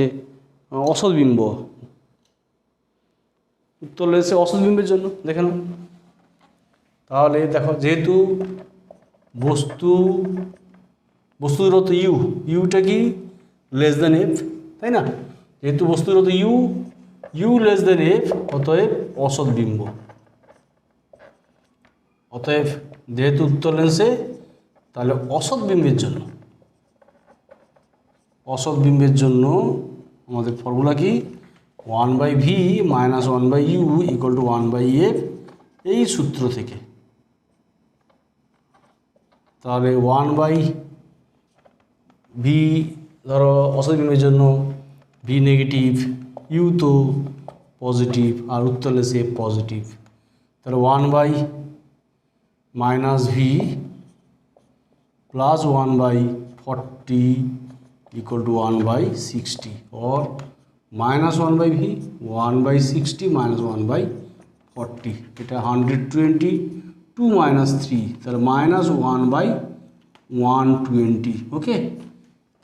অসৎ বিম্ব, উত্তল লেন্সে অসৎ বিম্বের জন্য দেখে নাও। তাহলে দেখো যেহেতু বস্তু দূরত্ব ইউটা কি লেস দেন এফ, তাই না? যেহেতু বস্তু দূরত্ব ইউ লেস দেন এফ, অতএব অসৎ বিম্ব। অতএব যেহেতু উত্তল লেন্সে, তাহলে অসৎ বিম্বের জন্য আমাদের ফর্মুলা কি, 1/v - 1/u = 1/f এই সূত্র থেকে। তাহলে 1/v ধরো অসৎ বিম্বের জন্য v নেগেটিভ, ইউ তো পজিটিভ, আর উত্তল লেন্সে f পজিটিভ। তাহলে 1/-v + 1/40 = 1/60, or -1/v 1/60 - 1/40, এটা 120 2 - 3, তাহলে -1/120। ওকে,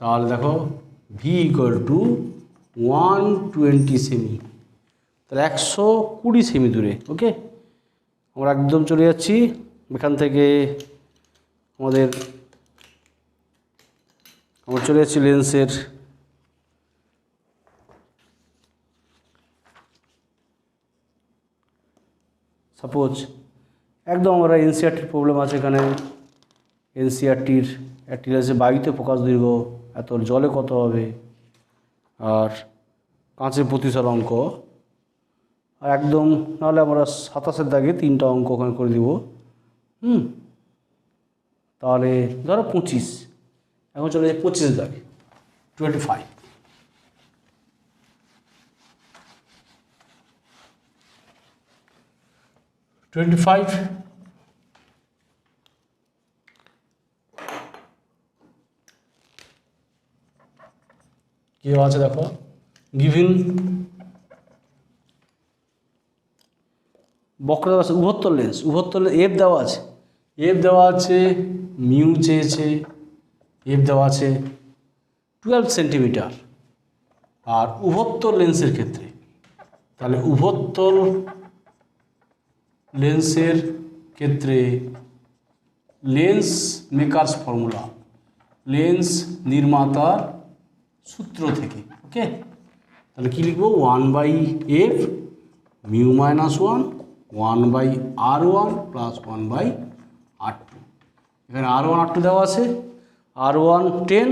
তাহলে দেখো v = 120 সেমি, তাহলে 120 সেমি দূরে। ওকে, আমরা একদম চলে যাচ্ছি এখান থেকে, আমরা চলে যাচ্ছি লেন্সের সাপোজ একদম আমরা এনসিআরটির প্রবলেম আছে এখানে। এনসিআরটির একটি লেন্সে বায়ুতে প্রকাশ দৈর্ঘ্য এত, জলে কত হবে, আর কাঁচের প্রতিসর অঙ্ক, আর একদম নাহলে আমরা 27-এর দাগে 3টা অঙ্ক ওখানে করে দিব। তাহলে ধরো 25, এখন চলে যায় 25-এর দাগে 25। কি আছে দেখো, গিভিন বক্রতা আছে, উভত্তল লেন্স, এফ দেওয়া আছে, মিউ চেয়েছে, এফ দেওয়া আছে 12 সেন্টিমিটার। আর উভত্তল লেন্সের ক্ষেত্রে, তাহলে উভত্তল লেন্সের ক্ষেত্রে লেন্স মেকারস ফর্মুলা, লেন্স নির্মাতার সূত্র থেকে। ওকে, তাহলে কী লিখবো, 1/f μ - 1 1/r1 + 1/r2। এখানে r1 r2 দেওয়া আছে, r1 10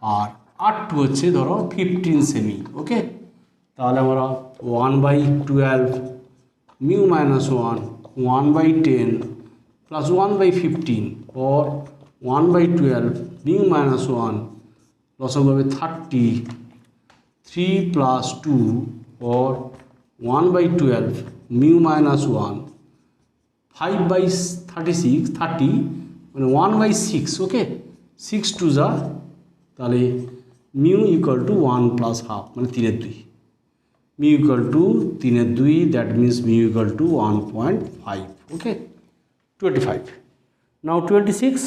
আর r2 হচ্ছে ধরো 15 সেমি। ওকে, তাহলে আমরা 1/12 μ - 1 1/10 + 1/15, or 1/12 μ - 1 লসাগু হবে 30, 3 + 2, or 1/12 μ - 1 5/36 30, মানে 1/6। ওকে, 6 2 যা, তাহলে মিউ = 1 + ½ মানে 3/2, মিউ = 3/2, দ্যাট মিনস মিউ = 1.5। ওকে, 25। নাও 26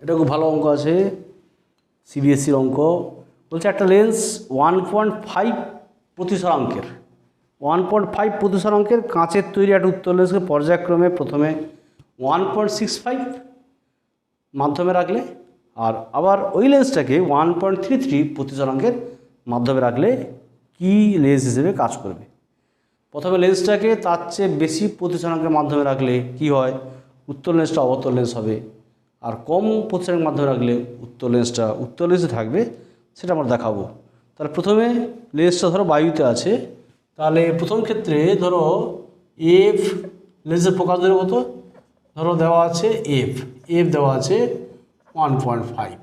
এটা খুব ভালো অঙ্ক আছে, সিবিএসসির অঙ্ক। বলছে একটা লেন্স 1.5 প্রতিসরাঙ্কের 1.5 প্রতিসরাঙ্কের কাঁচের তৈরি একটা উত্তল লেন্সকে পর্যায়ক্রমে প্রথমে 1.65 মাধ্যমে রাখলে, আর আবার ওই লেন্সটাকে 1.33 প্রতিসরাঙ্কের মাধ্যমে রাখলে কি লেন্স হিসেবে কাজ করবে। প্রথমে লেন্সটাকে তার চেয়ে বেশি প্রতিসরাঙ্কের মাধ্যমে রাখলে কি হয়, উত্তল লেন্সটা অবতল লেন্স হবে, আর কম প্রতিসরাঙ্কের মাধ্যমে রাখলে উত্তল লেন্সে থাকবে, সেটা আমরা দেখাবো। তাহলে প্রথমে লেন্সটা ধরো বায়ুতে আছে, তাহলে প্রথম ক্ষেত্রে ধরো এফ লেন্সের প্রকাশ দৈর্ঘ্য কত, ধরো দেওয়া আছে এফ দেওয়া আছে 1.5,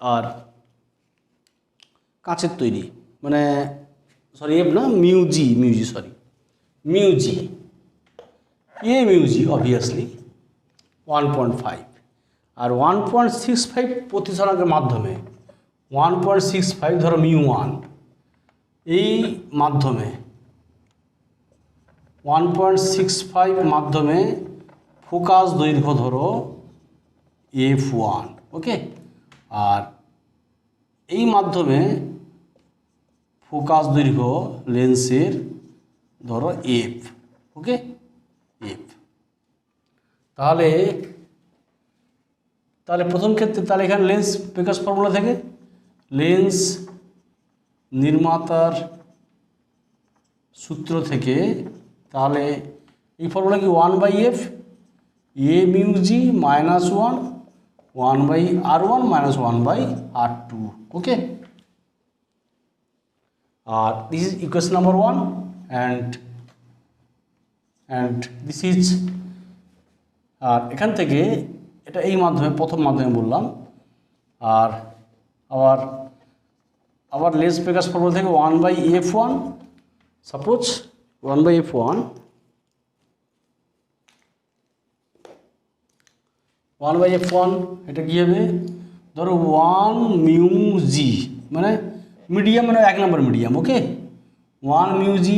আর কাঁচের তৈরি মানে সরি এফ না মিউজি অবভিয়াসলি 1.5, আর 1.65 প্রতিসরাঙ্কের মাধ্যমে 1.65 ধরো μ1, এই মাধ্যমে 1.65 মাধ্যমে ফোকাস দৈর্ঘ্য ধরো f1, ওকে, আর এই মাধ্যমে ফোকাস দৈর্ঘ্য লেন্সের ধরো f, ওকে, f। তাহলে প্রথম ক্ষেত্রে তাহলে এখানে লেন্স পেকাস ফর্মুলা থেকে লেন্স নির্মাতার সূত্র থেকে তাহলে এই ফর্মুলা কি 1/f a mu g minus 1/r1 minus 1/r2, okay. আর this is equation number 1 and this is, আর এখান থেকে এটা এই মাধ্যমে প্রথম মাধ্যমে বললাম। আর আবার লেন্স পেকাস ফর্মুলা থেকে 1/f1, সাপোজ 1/f1 এটা কী হবে, ধরো 1 মিউ জি মানে মিডিয়াম, মানে 1 নম্বর medium, okay, 1 mu g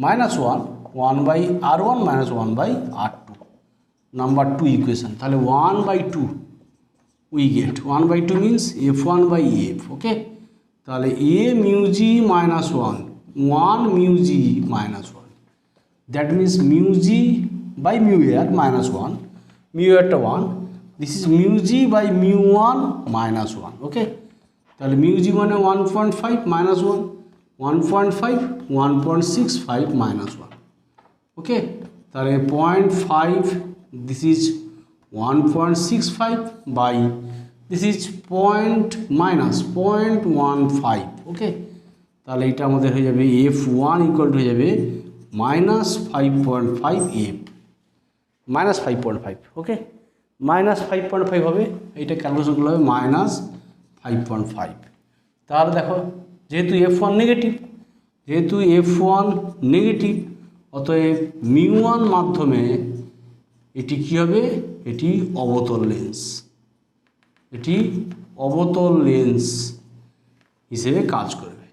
minus 1/r1 minus 1/r2, number 2 equation. তাহলে 1/2 we get 1/2 means f1/f, okay. তাহলে a mu g minus 1 mu g minus 1, that means mu g by mu এর minus 1, mu এরটা 1, this is mu g by mu 1 minus 1, okay. তাহলে mu জি মানে 1.5 minus 1, 1.5 1.65 minus 1, okay. তাহলে 0.5, this is 1.65 by this is minus 0.15, okay. তাহলে এটা আমাদের হয়ে যাবে f1 ইকুয়াল টু হয়ে যাবে মাইনাস 5.5 f, মাইনাস 5.5, ওকে, মাইনাস 5.5 হবে, এইটা ক্যালকুলেশনগুলো হবে মাইনাস 5.5। তাহলে দেখো যেহেতু f1 নেগেটিভ, অতএব মিউ1 মাধ্যমে এটি কী হবে, এটি অবতল লেন্স হিসেবে কাজ করবে,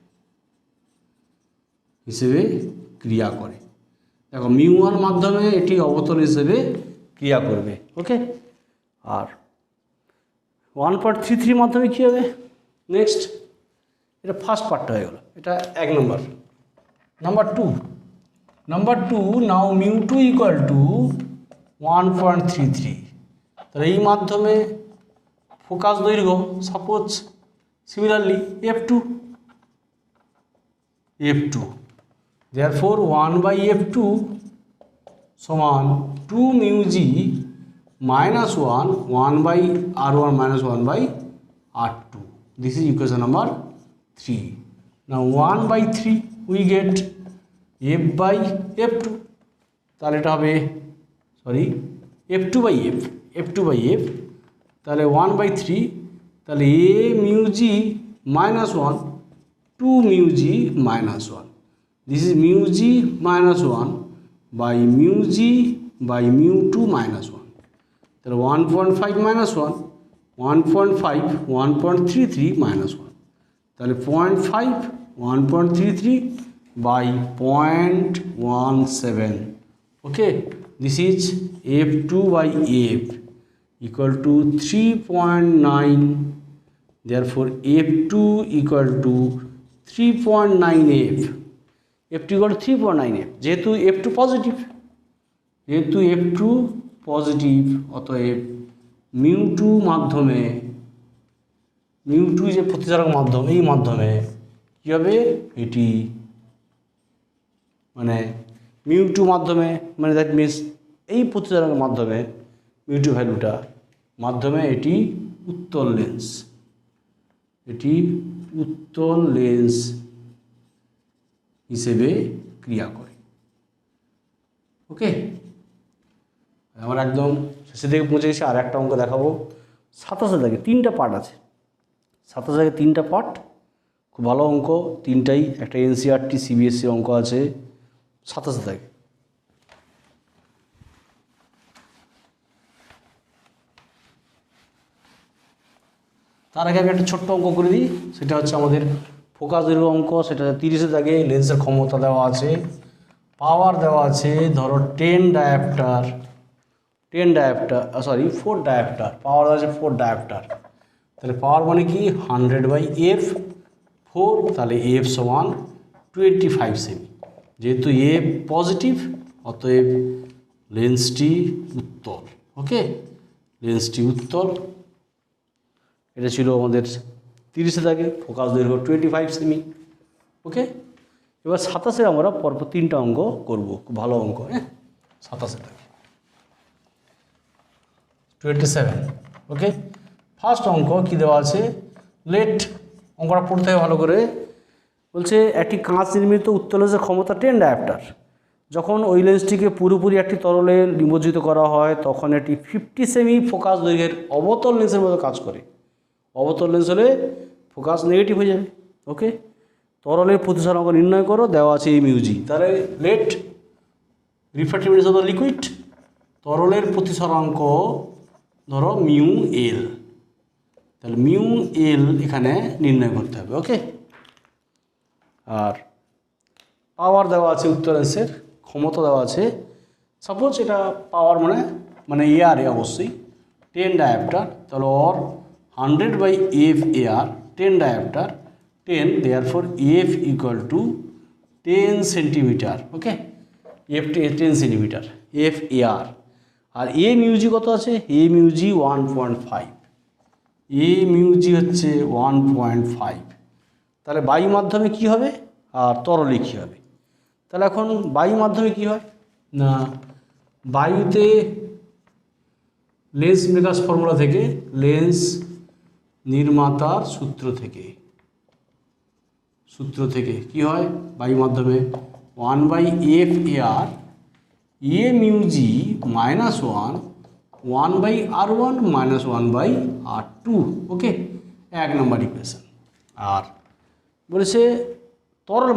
হিসেবে ক্রিয়া করে। দেখো মিউ1 মাধ্যমে এটি অবতল হিসেবে ক্রিয়া করবে, ওকে। আর 1.33 মাধ্যমে কী হবে, নেক্সট, এটা ফার্স্ট পার্টটা হয়ে গেল, এটা 1 নম্বর। নাম্বার টু নাও মিউ2 ইকুয়াল টু 1.33, তাহলে এই মাধ্যমে ফোকাস দৈর্ঘ্য suppose similarly f2, therefore 1/f2 সমান 2 mu G minus 1/r1 minus 1/r2. This is equation number 3. Now 1/3 we get f/f2. তাহলে এটা হবে f2/f তাহলে 1/3, তাহলে a mu g minus 1 2 mu g minus 1. This is mu g minus 1 by mu g by mu 2 minus 1. তাহলে 1.5 minus 1 1.5 1.33 minus 1. তাহলে 0.5 1.33 by 0.17. Okay, this is f2/f equal to 3.9. Therefore f2 equal to 3.9f. f2 equal to 3.9f. যেহেতু f2 positive অতএব μ2 মাধ্যমে μ2 যে প্রতিচারক মাধ্যম, এই মাধ্যমে কী হবে, এটি মানে μ2 মাধ্যমে মানে দ্যাট মিনস এই প্রতিচারকের মাধ্যমে μ2 ভ্যালুটা মাধ্যমে এটি উত্তল লেন্স হিসেবে ক্রিয়া করে। ওকে, আমার একদম শেষের দিকে পৌঁছে গেছি। আর একটা অঙ্ক দেখাবো 27 দাগে, 3টা পার্ট আছে। 27 দাগে 3টা পার্ট, খুব ভালো অঙ্ক তিনটাই। একটা এনসিইআরটি সিবিএসসি অঙ্ক আছে 27 দাগে। তার আগে আমি একটা ছোট্ট অঙ্ক করে দিই, সেটা হচ্ছে আমাদের ফোকাস দৈর্ঘ্য অঙ্ক। সেটা 30 দাগে লেন্সের ক্ষমতা দেওয়া আছে, পাওয়ার দেওয়া আছে, ধরো 10 ডায়াপ্টার 10 ডায়াপ্টার, সরি 4 ডায়াপ্টার, পাওয়ার আছে 4 ডায়াপ্টার, তাহলে পাওয়ার মানে কি 100/f 4, তাহলে f সমান 25 সেমি। যেহেতু এ পজিটিভ অতএব লেন্সটি উত্তল। ওকে, লেন্সটি উত্তল। এটা ছিল আমাদের 30 দাগে, ফোকাস দৈর্ঘ্য 25 সেমি। ওকে, এবার 27 আমরা পরপর 3টা অঙ্ক করব, খুব ভালো অঙ্ক। হ্যাঁ, 27 দাগে 27। ওকে, ফার্স্ট অঙ্ক কি দেওয়া আছে, লেট, অঙ্কটা পড়তে হবে ভালো করে। বলছে একটি কাঁচ নির্মিত উত্তল লেন্সের ক্ষমতা 10 ডায়াপ্টার। যখন ওই লেন্সটিকে পুরোপুরি একটি তরলে নিমজ্জিত করা হয় তখন এটি 50 সেমি ফোকাস দৈর্ঘ্যের অবতল লেন্সের মতো কাজ করে। অবতল লেন্স হলে ফোকাস নেগেটিভ হয়ে যাবে। ওকে, তরলের প্রতিসরাঙ্ক নির্ণয় করো, দেওয়া আছে মিউজি। তাহলে let refractive of the liquid, তরলের প্রতিসরাঙ্ক ধরো মিউ এল, তাহলে মিউ এল এখানে নির্ণয় করতে হবে। ওকে, আর পাওয়ার দেওয়া আছে উত্তল লেন্সের, ক্ষমতা দেওয়া আছে। সাপোজ এটা পাওয়ার মানে এআরে অবশ্যই 10 ডায়াপ্টার, তাহলে or 100/f AR 10 dioptre 10, therefore f equal to 10 centimetre. Okay, f 10 centimetre f AR। আর এ মিউজি কত আছে, এ মিউজি 1.5, এ মিউজি হচ্ছে 1.5। তাহলে বায়ু মাধ্যমে কি হবে আর তরলে কী হবে? তাহলে এখন বায়ু মাধ্যমে কি হয় না, বায়ুতে লেন্স মেকার্স ফর্মুলা থেকে, লেন্স নির্মাতার সূত্র থেকে কি হয়, বায়ু মাধ্যমে 1/f AR এ মিউজি -1 1/r1 -1/r2। ওকে, 1 নম্বর ইকুয়েশন। আর বলেছে তরল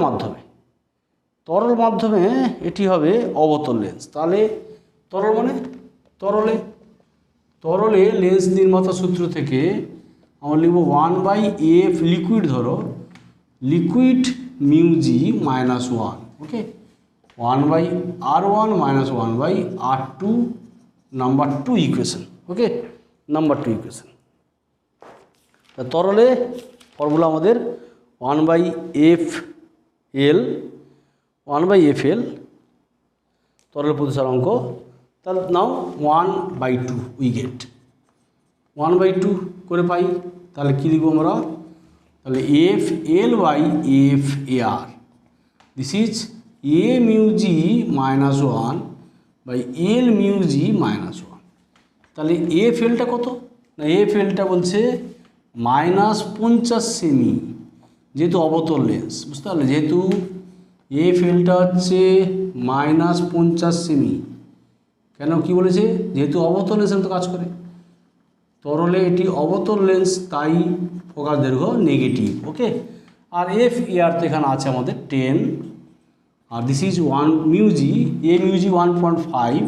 মাধ্যমে এটি হবে অবতল লেন্স। তাহলে তরল মানে তরলে লেন্স নির্মাতা সূত্র থেকে আমরা লিখব 1/f লিকুইড, ধরো লিকুইড মিউজি -1। ওকে, 1/r1 -1/r2, নাম্বার 2 ইকুয়েশন। ওকে, নাম্বার 2 ইকুয়েশন। তরলে ফর্মুলা আমাদের 1/fl তরল প্রতিসরাঙ্ক। তাহলে নাও 1/2 উই গেট 1/2 করে পাই। তাহলে কী লিখব আমরা, তাহলে FL/f AR, this is a mu g -1/l mu g -1। তাহলে FL-টা কত না, FL-টা বলছে -50 সেমি, যেহেতু অবতল লেন্স, বুঝতে পারলে, যেহেতু FL-টা হচ্ছে -50 সেমি। কেন কি বলেছে, যেহেতু অবতল লেন্সের মতো কাজ করে, তরলে এটি অবতল লেন্স, তাই ফোকাস দৈর্ঘ্য নেগেটিভ। ওকে, আর FAR তো এখানে আছে আমাদের 10, আর this is 1 mu g, a mu g 1.5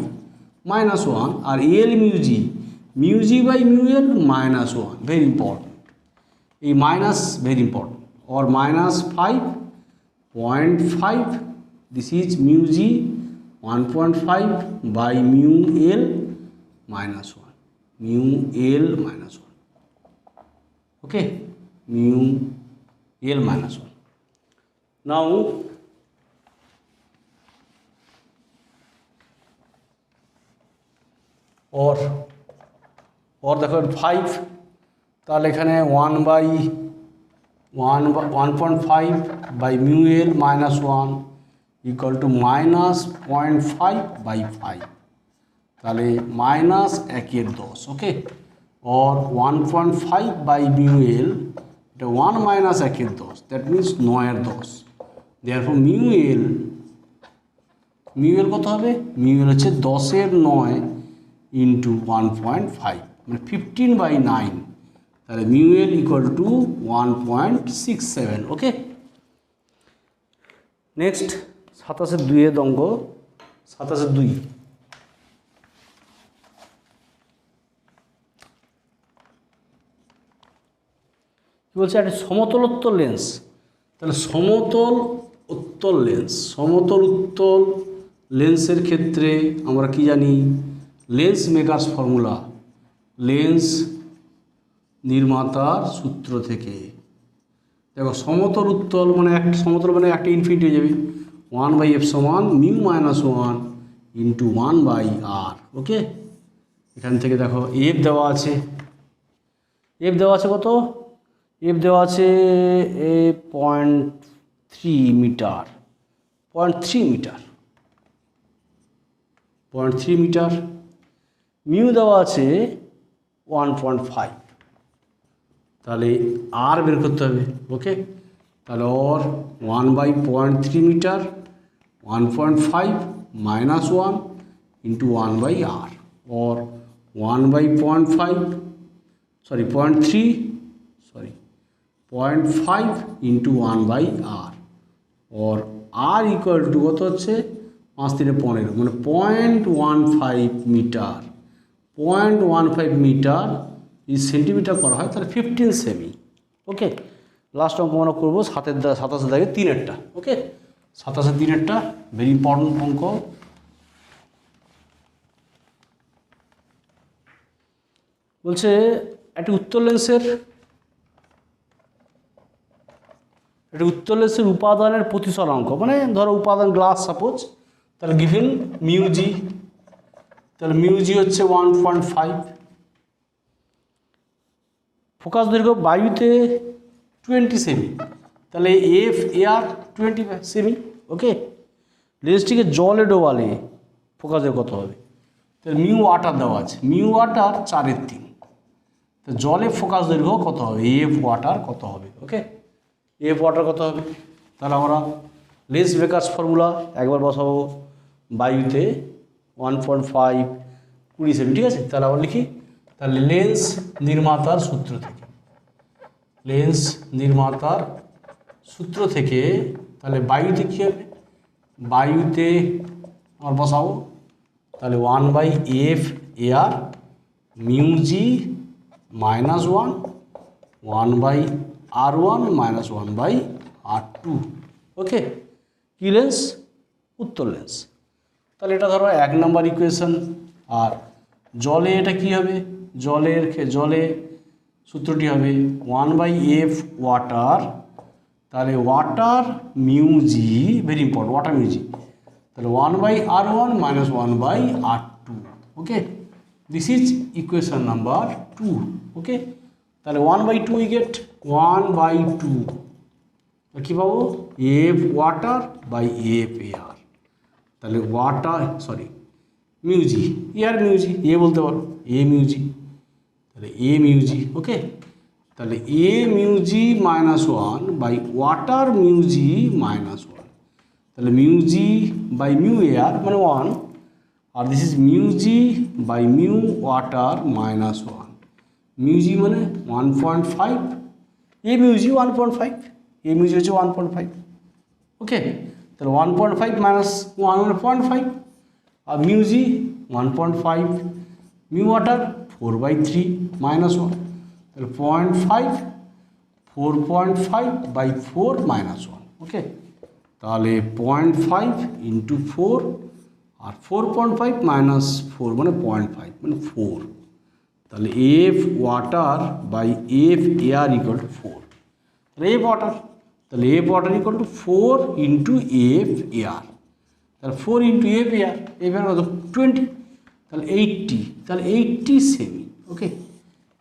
-1, আর এল মিউজি/μl -1, ভেরি ইম্পর্টেন্ট, এই minus very important, or -5.5, this is μg 1.5/μl -1, μl -1. Okay, μl -1. Now or দেখো 5, তাহলে এখানে 1/1.5/μl -1 ইকুয়াল টু -0.5/5, তাহলে -1/10। ওকে, और 1.5/μl, এটা 1 - 1/10, দ্যাট মিনস 9/10। দেয়ারফর মিউএল কত হবে, মিউএল হচ্ছে 10^9 ইন্টু 1.5, মানে 15/9, তাহলে মিউএল ইকুয়াল টু 1.67। ওকে, নেক্সট 27/2 অঙ্ক, 27/2 কি বলছে, একটা সমতল উত্তল লেন্স। তাহলে সমতল উত্তল লেন্সের ক্ষেত্রে আমরা কি জানি, লেন্স মেকার্স ফর্মুলা, লেন্স নির্মাতার সূত্র থেকে। দেখো সমতল উত্তল মানে একটা সমতল মানে একটা ইনফিনিটি হয়ে যাবে, 1/f সমান মিউ মাইনাস 1 ইন্টু 1/r। ওকে, এখান থেকে দেখো এফ দেওয়া আছে, এফ দেওয়া আছে কত, এফ দেওয়া আছে 0.3 মিটার, 0.3 মিটার, 0.3 মিটার। মিউ দেওয়া আছে 1.5, তাহলে আর বের করতে হবে। ওকে, তাহলে or 1/0.3 metre 1.5 minus 1 into 1/r, or 1/0.5 sorry 0.5 into 1/r, or R equal to কত হচ্ছে 5 × 3 = 15 মানে 0.15 মিটার, 0.15 মিটার এই সেন্টিমিটার করা হয় তাহলে 15 সেমি। ওকে, লাস্ট অঙ্ক আমরা করবো 27 দাগে 3-এরটা। ওকে, 27 3-এরটা ভেরি ইম্পর্টেন্ট অঙ্ক। বলছে একটি উত্তল লেন্সের উপাদানের প্রতিসরাঙ্ক, মানে ধরো উপাদান গ্লাস সাপোজ, তাহলে গিভেন মিউজি, তাহলে মিউজি হচ্ছে 1.5। ফোকাস দৈর্ঘ্য বায়ুতে 20 সেমি, তাহলে এফ এআর 20 সেমি। ওকে, লেন্সটিকে জলে ডোবালে ফোকাসের কত হবে, তাহলে মিউ ওয়াটার দেওয়া আছে, মিউ ওয়াটার 4/3, তো জলে ফোকাস দৈর্ঘ্য কত হবে, এফ ওয়াটার কত হবে। ওকে, এফ ওয়াটার কত হবে, তাহলে আমরা লেন্স মেকার্স ফর্মুলা একবার বসাবো, বায়ুতে 1.5 20 সেমি, ঠিক আছে। তাহলে আমরা লিখি, তাহলে লেন্স নির্মাতার সূত্র থেকে, লেন্স নির্মাতার সূত্র থেকে, তাহলে বায়ুতে কী হবে, বায়ুতে আমরা বসাবো, তাহলে 1/f AR mu g minus 1 1/r1 minus 1/r2। Okay, কী লেন্স, উত্তল লেন্স। তাহলে এটা ধরো 1 নম্বর ইকুয়েশন। আর জলে এটা কি হবে, জলে সূত্রটি হবে 1/f ওয়াটার, তাহলে water mu G, very important, water mu G, তাহলে 1/r1 minus 1/r2। Okay, this is equation number 2। Okay, তাহলে 1/2 উই গেট 1/2, কী পাবো, F water by F air, তাহলে water sorry mu G, air mu G, A বলতে পারো এ মিউজি, তাহলে A mu G. Okay, তাহলে A mu G minus 1 by water mu G minus 1, তাহলে mu G by mu air মানে 1, আর this is mu G by mu water minus 1, মিউজি মানে 1.5, এ mu g 1.5, এ মিউজি হচ্ছে 1.5। ওকে, তাহলে 1.5 মাইনাস 1.5, আর মিউজি 1.5, মিউ ওয়াটার 4/3 মাইনাস 1, তাহলে 0.5 4.5 বাই 4 মাইনাস 1। ওকে, তাহলে 0.5 ইন্টু 4 আর 4.5 মাইনাস 4 মানে 0.5 মানে 4, তাহলে F water by F air equal to 4, তাহলে এফ ওয়াটার, তাহলে F water equal to 4 into F air, তাহলে 4 into F air, F air কত 20, তাহলে 80, তাহলে 80 সেমি। ওকে,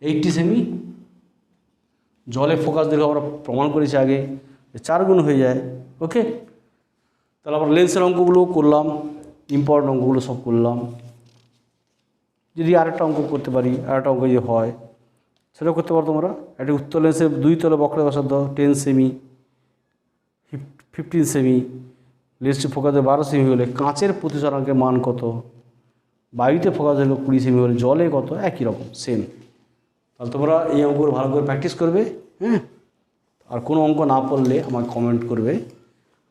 80 সেমি। জলে ফোকাস দৈর্ঘ্য আমরা প্রমাণ করেছি আগে, 4 গুণ হয়ে যায়। ওকে, তাহলে আমরা লেন্সের অঙ্কগুলো করলাম, ইম্পর্টেন্ট অঙ্কগুলো সব করলাম। যদি আরেকটা অঙ্ক করতে পারি, আরেকটা অঙ্ক যদি হয় সেটাও করতে পারো তোমরা। একটা উত্তল লেন্সের 2 তলে বক্রের ব্যাসার্ধ 10 সেমি, 15 সেমি, লেন্সটি ফোকাসে 12 সেমি হলে কাঁচের প্রতিসরাঙ্কের মান কত, বায়ুতে ফোকাস হলো 20 সেমি হলে জলে কত, একই রকম সেম। তাহলে তোমরা এই অঙ্কগুলো ভালো করে প্র্যাকটিস করবে। হ্যাঁ, আর কোনো অঙ্ক না পড়লে আমাকে কমেন্ট করবে।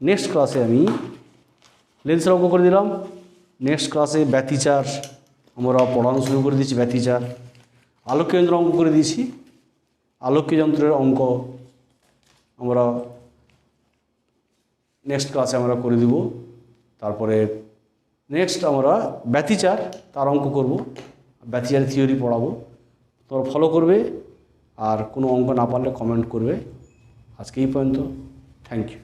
নেক্সট ক্লাসে আমি লেন্সের অঙ্ক করে দিলাম, নেক্সট ক্লাসে ব্যতিচার আমরা পড়ানো শুরু করে দিয়েছি, ব্যতিচার, আলোক কেন্দ্র অঙ্ক করে দিয়েছি, আলোক যন্ত্রের অঙ্ক আমরা নেক্সট ক্লাসে আমরা করে দিব। তারপরে নেক্সট আমরা ব্যতিচার তার অঙ্ক করব, ব্যতিচারের থিওরি পড়াবো। তোমরা ফলো করবে, আর কোনো অঙ্ক না পারলে কমেন্ট করবে। আজকে এই পর্যন্ত, থ্যাংক ইউ।